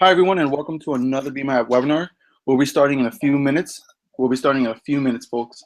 Hi, everyone, and welcome to another Be My App webinar. We'll be starting in a few minutes. Folks.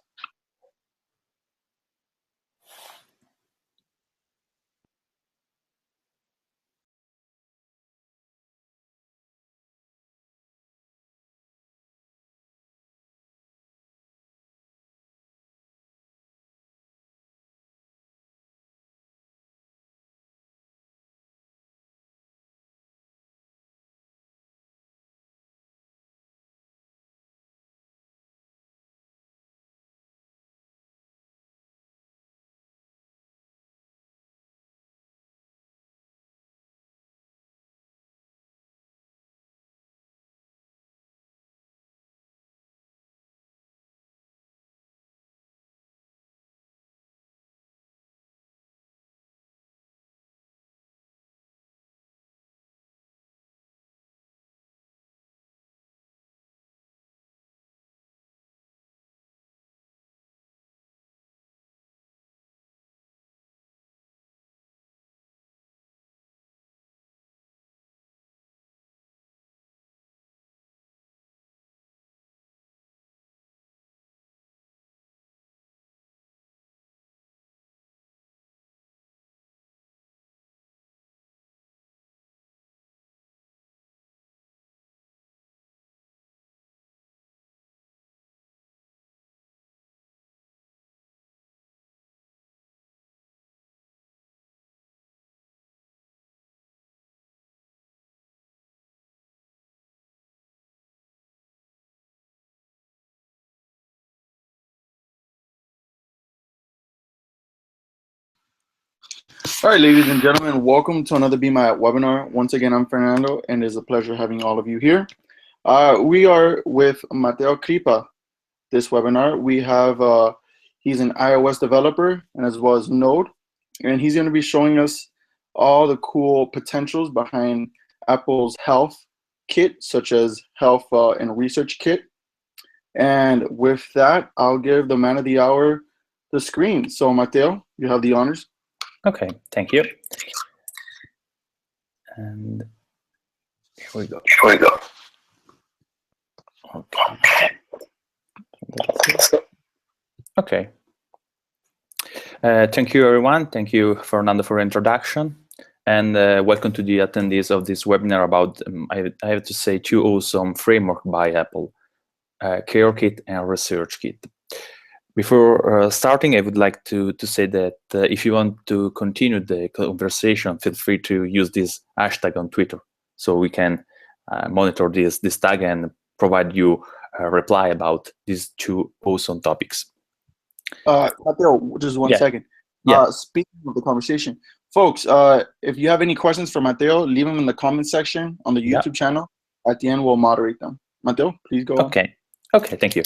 All right, ladies and gentlemen, welcome to another Be My App webinar. Once again, I'm Fernando, and it is a pleasure having all of you here. We are with Mateo Kripa this webinar. We have, he's an iOS developer and as well as Node, and he's going to be showing us all the cool potentials behind Apple's Health Kit, such as Health and ResearchKit. And with that, I'll give the man of the hour the screen. So, Mateo, you have the honors. Okay, thank you. And here we go. Okay. Thank you, everyone. Thank you, Fernando, for the introduction. And welcome to the attendees of this webinar about, I have to say, two awesome frameworks by Apple, CareKit and ResearchKit. Before starting, I would like to say that if you want to continue the conversation, feel free to use this hashtag on Twitter, so we can monitor this tag and provide you a reply about these two awesome topics. Mateo, just one second. Speaking of the conversation, folks, if you have any questions for Mateo, leave them in the comment section on the YouTube channel. At the end, we'll moderate them. Mateo, please go on. Okay, thank you.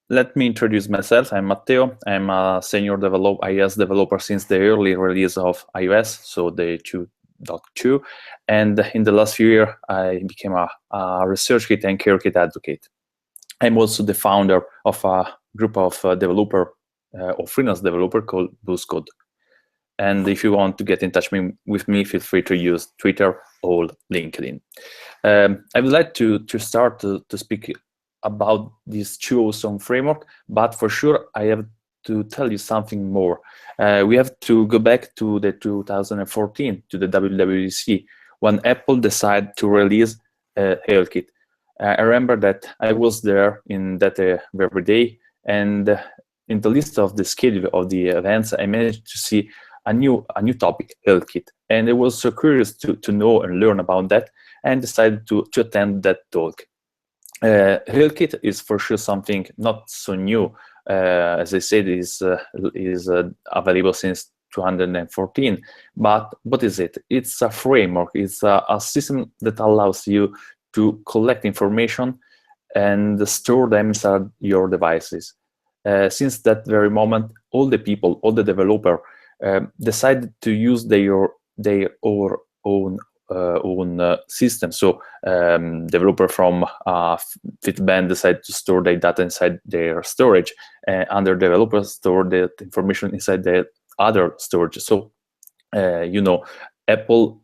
Let me introduce myself. I'm Matteo. I'm a senior iOS developer since the early release of iOS, so the 2.2. And in the last few years, I became a ResearchKit and CareKit advocate. I'm also the founder of a group of developer or freelance developer called Boost Code. And if you want to get in touch with me, feel free to use Twitter or LinkedIn. I would like to start to speak about this two awesome framework, but for sure I have to tell you something more. We have to go back to the 2014, to the WWDC, when Apple decided to release HealthKit. I remember that I was there in that very day, and in the list of the schedule of the events, I managed to see a new topic, HealthKit, and I was so curious to know and learn about that, and decided to attend that talk. HealthKit is for sure something not so new. As I said, is available since 2014. But what is it? It's a framework. It's a system that allows you to collect information and store them inside your devices. Since that very moment, all the people, all the developers, decided to use their own system. So developer from Fitband decided to store their data inside their storage, and other developers store that information inside their other storage. So Apple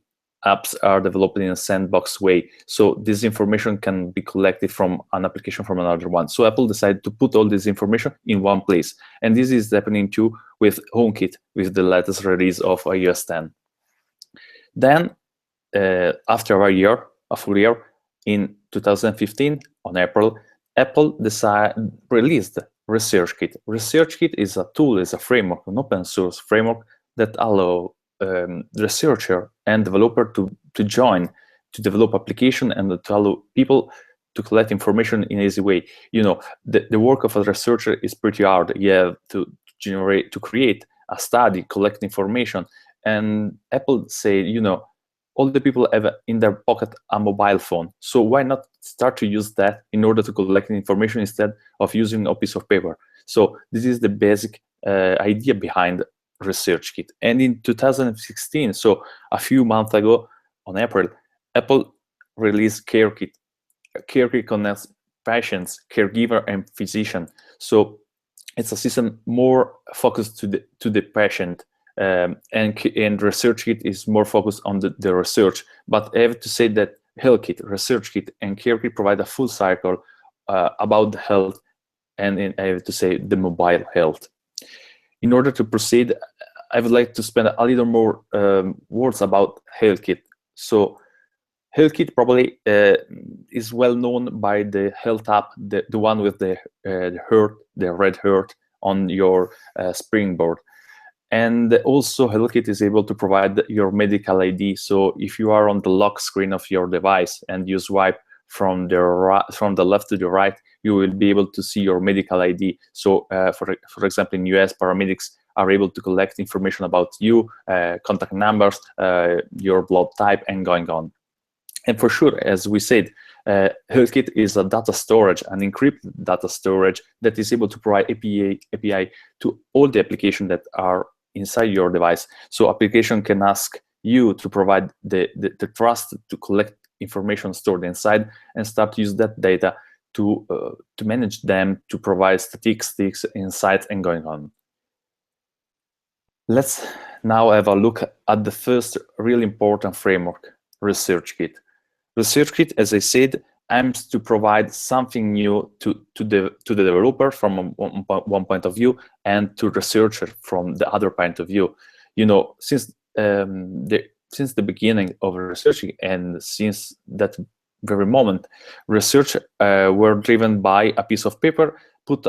apps are developed in a sandbox way. So this information can be collected from an application from another one. So Apple decided to put all this information in one place. And this is happening too with HomeKit, with the latest release of iOS 10. Then, after a full year, in 2015, on April, Apple released ResearchKit. ResearchKit is a tool, is a framework, an open source framework that allow researcher and developer to join, to develop application, and to allow people to collect information in an easy way. You know, the work of a researcher is pretty hard. You have to create a study, collect information, and Apple say, you know, all the people have in their pocket a mobile phone. So why not start to use that in order to collect information instead of using a piece of paper? So this is the basic idea behind ResearchKit. And in 2016, so a few months ago, on April, Apple released CareKit. CareKit connects patients, caregiver, and physician. So it's a system more focused to the patient. And ResearchKit is more focused on the research. But I have to say that HealthKit, ResearchKit, and CareKit provide a full cycle about the health, and I have to say the mobile health. In order to proceed, I would like to spend a little more words about HealthKit. So HealthKit probably is well known by the health app, the one with the heart, the red heart on your springboard. And also HealthKit is able to provide your medical ID. So if you are on the lock screen of your device and you swipe from the left to the right, you will be able to see your medical ID. So for example, in US, paramedics are able to collect information about you, contact numbers, your blood type, and going on. And for sure, as we said, HealthKit is a data storage, an encrypted data storage that is able to provide API to all the applications that are inside your device. So application can ask you to provide the trust to collect information stored inside and start to use that data to manage them, to provide statistics, insights, and going on. Let's now have a look at the first really important framework, ResearchKit. ResearchKit, as I said, aims to provide something new to the developer from one point of view, and to researcher from the other point of view. You know, since the beginning of research and since that very moment, research were driven by a piece of paper put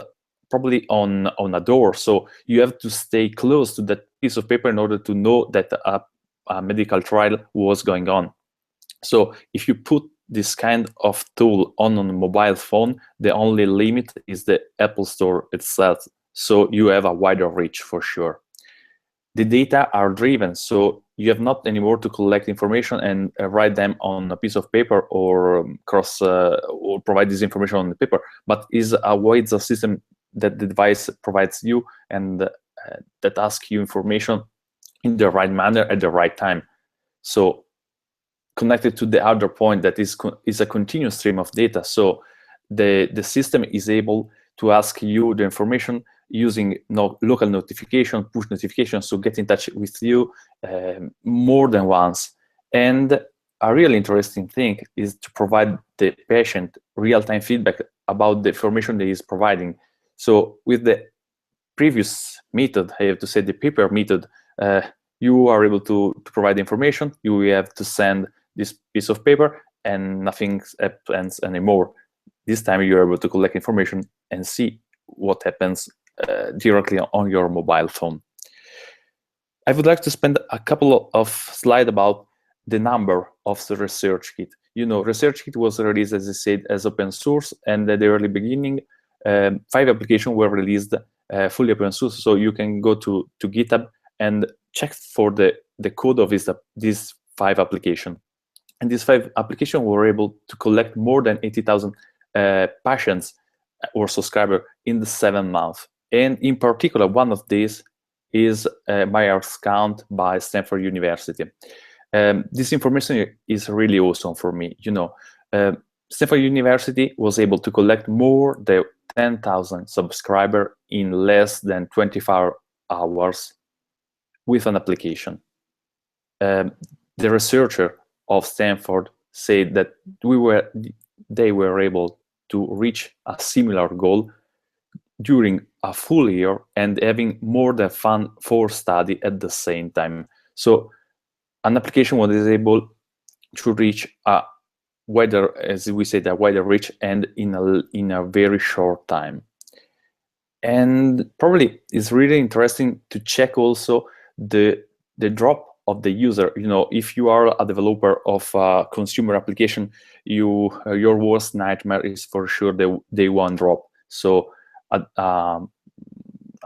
probably on a door. So you have to stay close to that piece of paper in order to know that a medical trial was going on. So if you put this kind of tool on a mobile phone, the only limit is the Apple Store itself. So you have a wider reach for sure. The data are driven, so you have not anymore to collect information and write them on a piece of paper or or provide this information on the paper, but is a wider system that the device provides you and that asks you information in the right manner at the right time. So connected to the other point that is a continuous stream of data. So the system is able to ask you the information using local notification, push notification, so get in touch with you more than once. And a really interesting thing is to provide the patient real-time feedback about the information that he is providing. So with the previous method, I have to say the paper method, you are able to provide information, you have to send this piece of paper and nothing happens anymore. This time you're able to collect information and see what happens directly on your mobile phone. I would like to spend a couple of slides about the number of the ResearchKit. You know, ResearchKit was released, as I said, as open source, and at the early beginning, 5 applications were released fully open source. So you can go to GitHub and check for the code of these 5 applications. And these 5 applications were able to collect more than 80,000 patients or subscribers in the 7 months. And in particular, one of these is MyHealthCount by Stanford University. This information is really awesome for me. You know, Stanford University was able to collect more than 10,000 subscribers in less than 24 hours with an application. The researcher of Stanford said that they were able to reach a similar goal during a full year and having more than 4 studies at the same time. So an application was able to reach a wider, as we said, a wider reach and in a very short time. And probably it's really interesting to check also the drop of the user. If you are a developer of a consumer application, your worst nightmare is for sure the day one drop. So a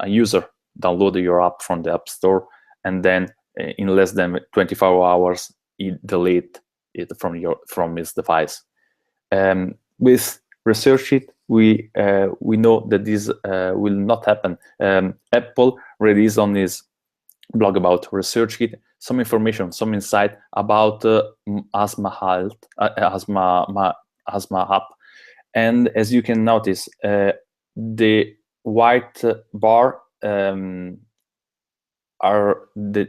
user downloaded your app from the App Store, and then in less than 24 hours, it delete it from his device. With ResearchKit, we know that this will not happen. Apple released on his blog about ResearchKit some information, some insight about asthma health, asthma app, and as you can notice, the white bar are the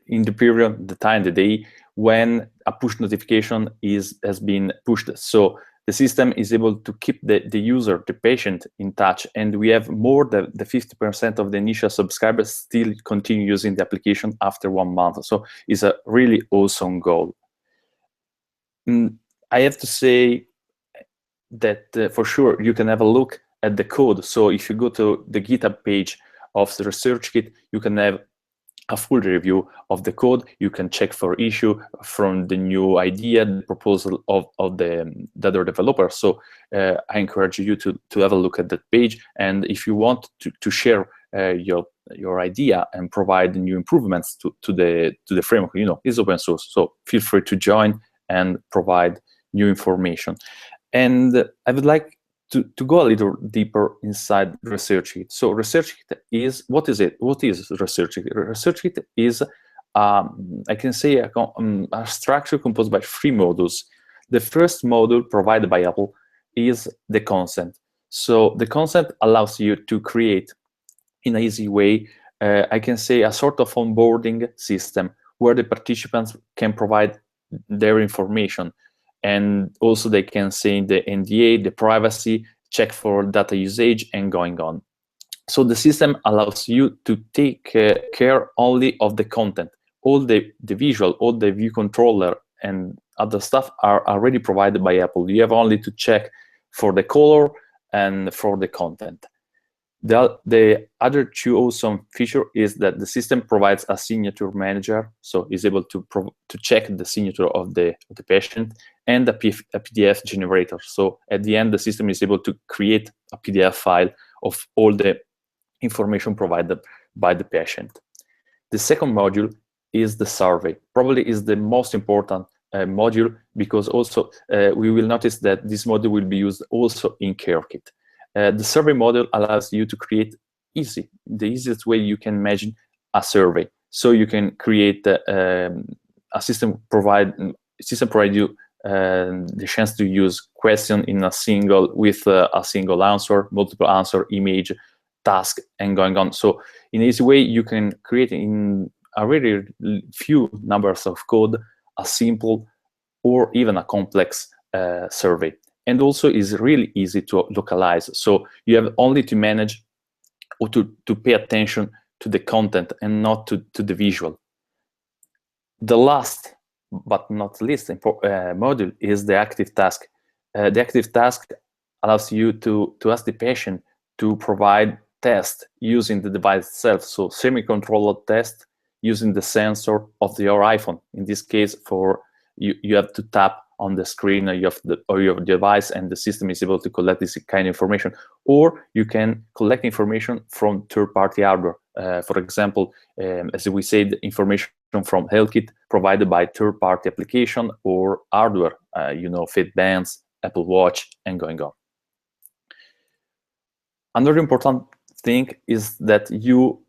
in the period, the time, the day when a push notification has been pushed. So the system is able to keep the user, the patient, in touch, and we have more than the 50% of the initial subscribers still continue using the application after 1 month. So it's a really awesome goal. I have to say that for sure you can have a look at the code. So if you go to the GitHub page of the ResearchKit, you can have a full review of the code. You can check for issue from the new idea, the proposal of the other developer. So I encourage you to have a look at that page. And if you want to share your idea and provide new improvements to the framework, it's open source. So feel free to join and provide new information. And I would like to go a little deeper inside ResearchKit. So ResearchKit is, what is it? What is ResearchKit? ResearchKit is, I can say, a structure composed by 3 modules. The first module provided by Apple is the consent. So the consent allows you to create, in an easy way, I can say, a sort of onboarding system where the participants can provide their information. And also they can say the NDA, the privacy, check for data usage, and going on. So the system allows you to take care only of the content. All the visual, all the view controller and other stuff are already provided by Apple. You have only to check for the color and for the content. The other 2 awesome feature is that the system provides a signature manager, so it's able to check the signature of the patient, and a PDF generator. So at the end, the system is able to create a PDF file of all the information provided by the patient. The second module is the survey. Probably is the most important module, because also we will notice that this module will be used also in CareKit. The survey module allows you to create the easiest way you can imagine a survey. So you can create a system provide you the chance to use question in with a single answer, multiple answer, image, task, and going on. So in an easy way, you can create in a really few numbers of code a simple or even a complex survey. And also is really easy to localize. So you have only to manage or to pay attention to the content and not to the visual. The last but not least module is the active task. The active task allows you to ask the patient to provide tests using the device itself. So semi-controlled test using the sensor of your iPhone. In this case, you have to tap on the screen of your device, and the system is able to collect this kind of information. Or you can collect information from third-party hardware. For example, as we said, information from HealthKit provided by third-party application or hardware, Fit bands, Apple Watch, and going on. Another important thing is that you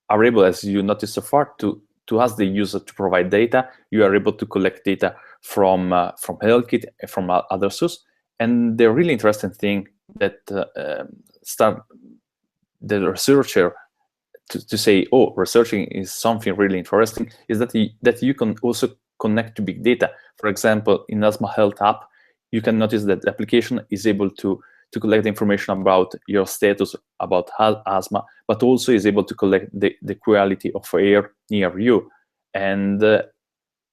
are able, as you noticed so far, to ask the user to provide data. You are able to collect data from HealthKit, from other sources. And the really interesting thing that the researcher to say, oh, researching is something really interesting, is that you can also connect to big data. For example, in Asthma Health app, you can notice that the application is able to collect information about your status about asthma, but also is able to collect the quality of air near you. And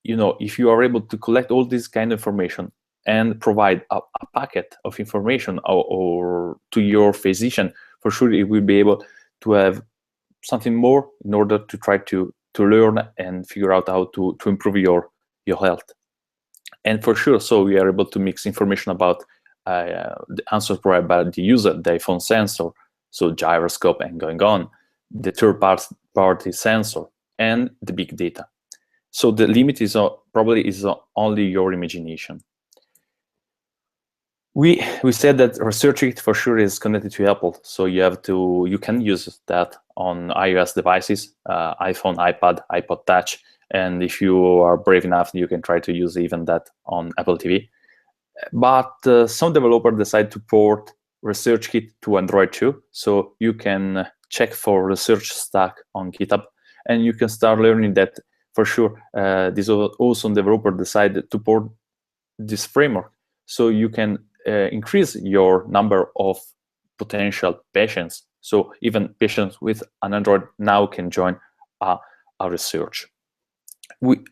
if you are able to collect all this kind of information and provide a packet of information or to your physician, for sure it will be able to have something more in order to try to learn and figure out how to improve your health. And for sure, so we are able to mix information about the answers provided by the user, the iPhone sensor, so gyroscope and going on, the third-party sensor, and the big data. So the limit is probably only your imagination. We said that ResearchKit for sure is connected to Apple, so you can use that on iOS devices, iPhone, iPad, iPod Touch, and if you are brave enough, you can try to use even that on Apple TV. But some developers decide to port ResearchKit to Android too, so you can check for research stack on GitHub, and you can start learning that for sure. This also developer decided to port this framework, so you can increase your number of potential patients. So even patients with an Android now can join a research.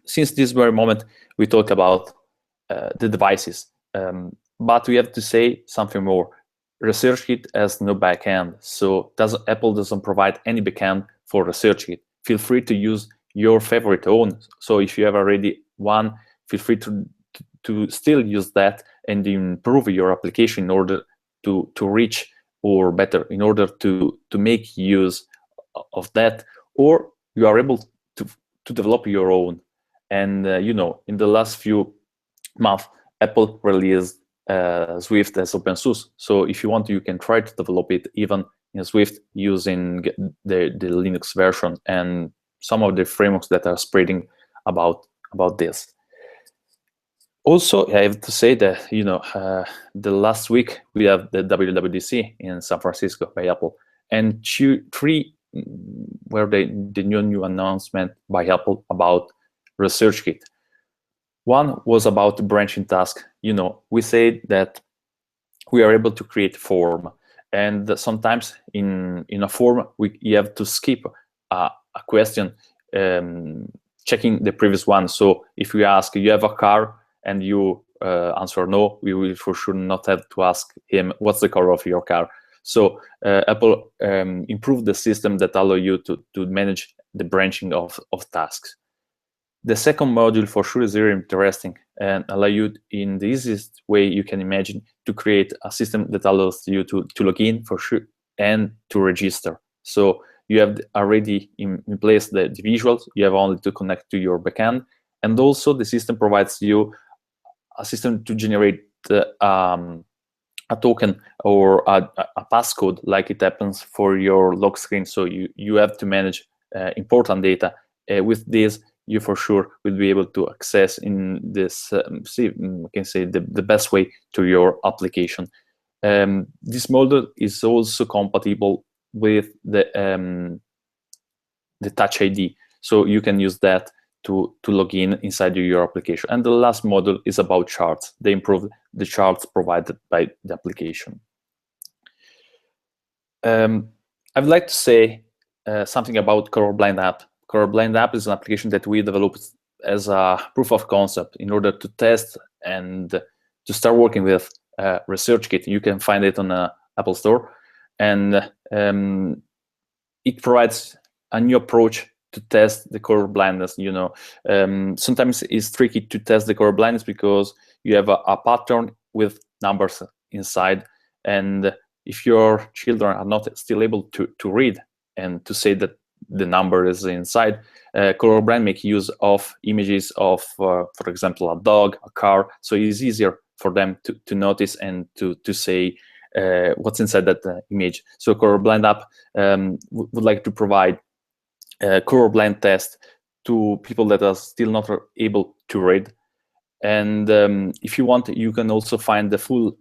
Since this very moment, we talk about the devices, but we have to say something more. ResearchKit has no backend, so Apple doesn't provide any backend for ResearchKit. Feel free to use your favorite own. So if you have already one, feel free to still use that and improve your application in order to reach, or better, in order to make use of that, or you are able to develop your own. And in the last few months, Apple released Swift as open source. So if you want, you can try to develop it even in Swift using the Linux version and some of the frameworks that are spreading about this. Also, I have to say that the last week we have the WWDC in San Francisco by Apple, and three were the new announcement by Apple about ResearchKit. One was about the branching task. We say that we are able to create form, and sometimes in a form you have to skip a question, checking the previous one. So if we ask, you have a car, and you answer no, we will for sure not have to ask him what's the color of your car. So Apple improved the system that allow you to manage the branching of tasks. The second module for sure is very interesting and allow you, in the easiest way you can imagine, to create a system that allows you to log in for sure and to register. So you have already in place the visuals, you have only to connect to your backend, and also the system provides you a system to generate a token or a passcode, like it happens for your lock screen. So you have to manage important data. With this, you for sure will be able to access in this, we can say, the best way to your application. This model is also compatible with the Touch ID, so you can use that to log in inside your application. And the last module is about charts. They improve the charts provided by the application. I would like to say something about Colorblind app. Colorblind app is an application that we developed as a proof of concept in order to test and to start working with ResearchKit. You can find it on the Apple Store, and it provides a new approach to test the color blindness. Sometimes it's tricky to test the color blindness because you have a pattern with numbers inside, and if your children are not still able to read and to say that the number is inside, colorblind make use of images of, for example, a dog, a car, so it's easier for them to notice and to say what's inside that image. So Colorblind app would like to provide colorblind test to people that are still not able to read. And if you want, you can also find the full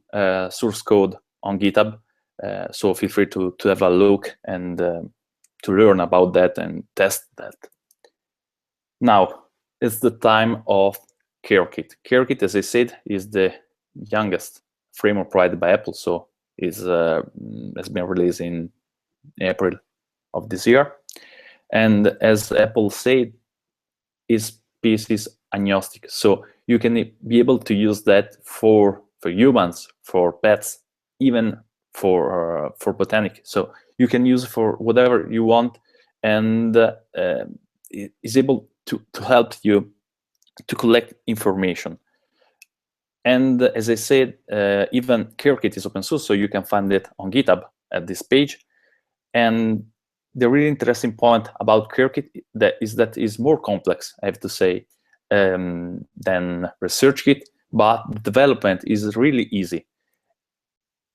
source code on GitHub. So feel free to have a look and learn about that and test that. Now, it's the time of CareKit. CareKit, as I said, is the youngest framework provided by Apple, so has been released in April of this year. And as Apple said, is species agnostic, so you can be able to use that for humans, for pets, even for botanic. So you can use for whatever you want, and is able to help you to collect information. And as I said, even CareKit is open source, so you can find it on GitHub at this page. And the really interesting point about CareKit is that is more complex, I have to say, than ResearchKit, but the development is really easy.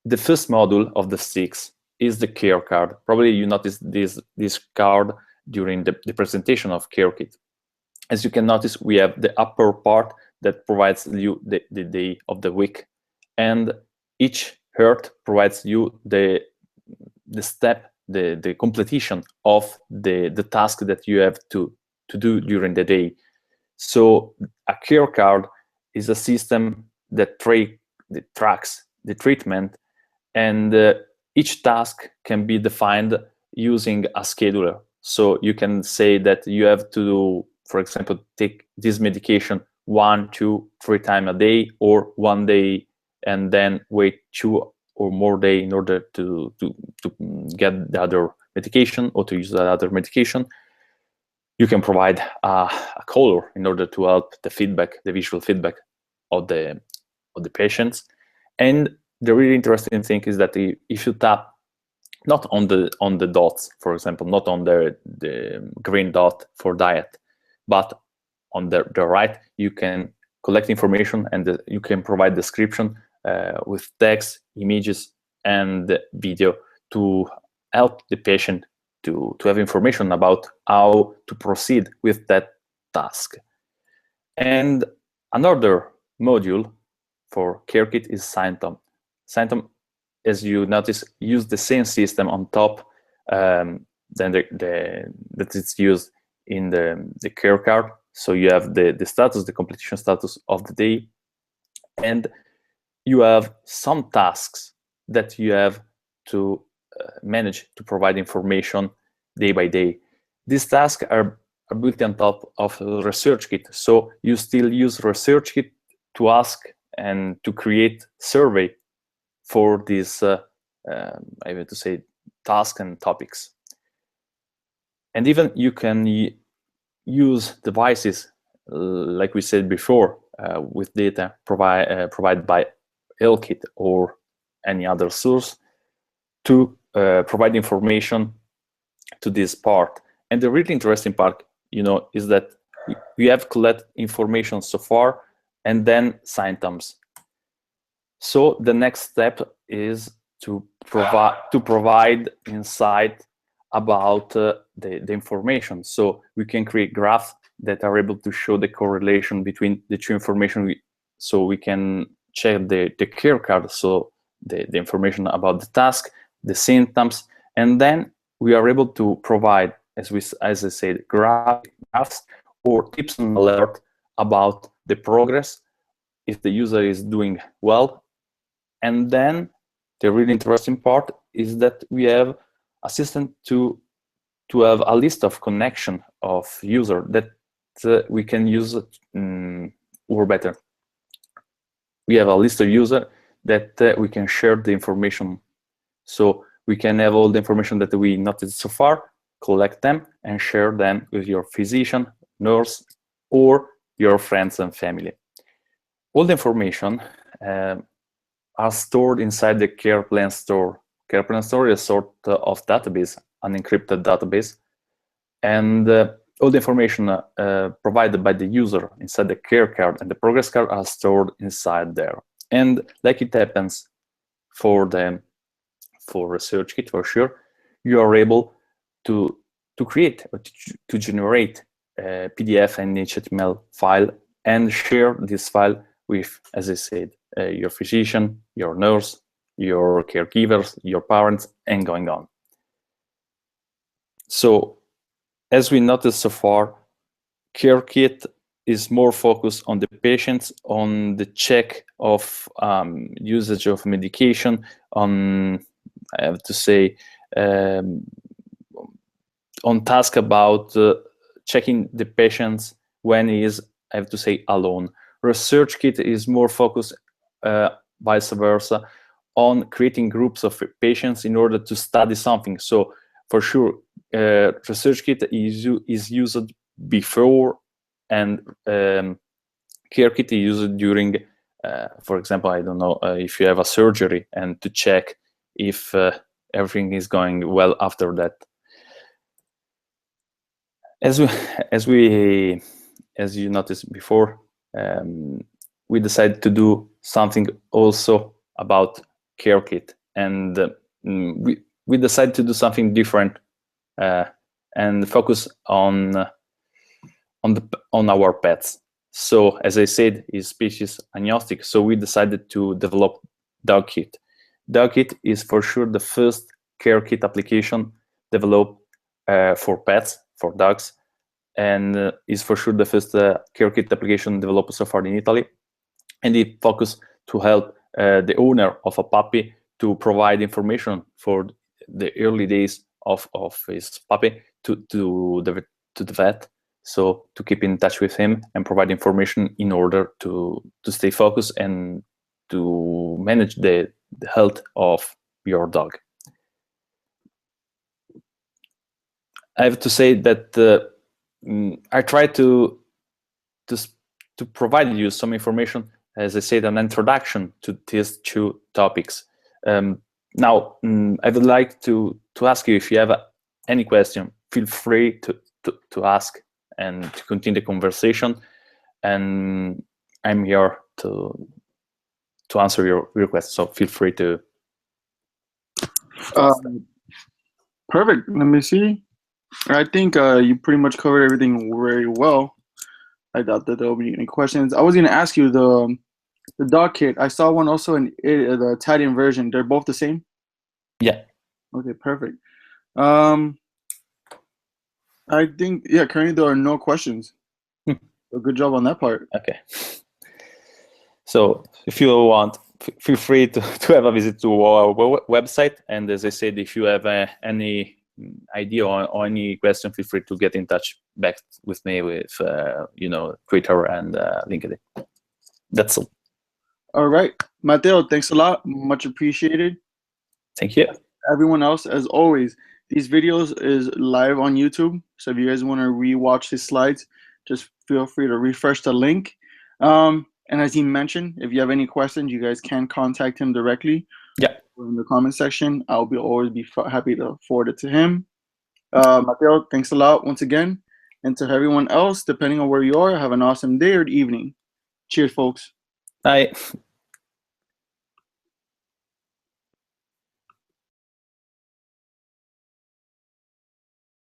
The first module of the 6 is the care card. Probably you noticed this card during the presentation of CareKit. As you can notice, we have the upper part that provides you the day of the week, and each heart provides you the step, the completion of the task that you have to do during the day. So a care card is a system that tracks the treatment, and each task can be defined using a scheduler. So you can say that you have to do, for example, take this medication 1, 2, 3 times a day, or 1 day and then wait 2 or more days in order to get the other medication or to use the other medication. You can provide a color in order to help the feedback, the visual feedback of the patients. And the really interesting thing is that if you tap not on the dots, for example, not on the green dot for diet, but on the right, you can collect information, and you can provide description with text, images, and video to help the patient to have information about how to proceed with that task. And another module for CareKit is Symptom. Symptom, as you notice, use the same system on top than that is used in the care card. So you have the status, the completion status of the day, and you have some tasks that you have to manage to provide information day by day. These tasks are built on top of ResearchKit, so you still use ResearchKit to ask and to create survey for these, I have to say, tasks and topics. And even you can use devices, like we said before, with data provided by HealthKit or any other source to provide information to this part. And the really interesting part, is that we have collected information so far, and then symptoms. So the next step is to provide insight about the information. So we can create graphs that are able to show the correlation between the two information. So we can check the care card, so the information about the task, the symptoms, and then we are able to provide, as I said, graphs or tips and alert about the progress, if the user is doing well. And then the really interesting part is that we have a system to have a list of connection of user that we can use, or better, we have a list of user that we can share the information. So we can have all the information that we noticed so far, collect them and share them with your physician, nurse, or your friends and family. All the information are stored inside the Care Plan Store. Care Plan Store is a sort of database, an encrypted database, and all the information provided by the user inside the care card and the progress card are stored inside there. And like it happens for ResearchKit, for sure, you are able to create or to generate a PDF and HTML file and share this file with, as I said, your physician, your nurse, your caregivers, your parents, and going on. So as we noticed so far, CareKit is more focused on the patients, on the check of usage of medication, on, I have to say, on task about checking the patients when he is, I have to say, alone. ResearchKit is more focused, vice versa, on creating groups of patients in order to study something. So for sure, ResearchKit is used before, and CareKit is used during, for example, I don't know, if you have a surgery and to check if everything is going well after that. As you noticed before, we decided to do something also about CareKit, and we decided to do something different and focus on our pets. So as I said, is species agnostic. So we decided to develop DogKit. DogKit is for sure the first CareKit application developed for pets, for dogs, and is for sure the first CareKit application developed so far in Italy. And it focuses to help the owner of a puppy to provide information for the early days of his puppy to the vet. So to keep in touch with him and provide information in order to stay focused and to manage the health of your dog. I have to say that I try to provide you some information, as I said, an introduction to these two topics. Now, I would like to ask you, if you have any question, feel free to ask and to continue the conversation. And I'm here to answer your questions. So feel free to. Perfect. Let me see. I think you pretty much covered everything very well. I doubt that there will be any questions. I was going to ask you the dog kit. I saw one also in the Italian version. They're both the same? Yeah. Okay, perfect. I think, yeah, currently there are no questions. So good job on that part. Okay. So if you want, feel free to have a visit to our website. And as I said, if you have any idea or any question, feel free to get in touch back with me with Twitter and LinkedIn. That's all. All right, Matteo, thanks a lot. Much appreciated. Thank you. Everyone else, as always, these videos is live on YouTube. So if you guys want to rewatch his slides, just feel free to refresh the link. And as he mentioned, if you have any questions, you guys can contact him directly. Yeah. In the comment section. I'll always be happy to forward it to him. Matteo, thanks a lot once again. And to everyone else, depending on where you are, have an awesome day or evening. Cheers, folks. Bye.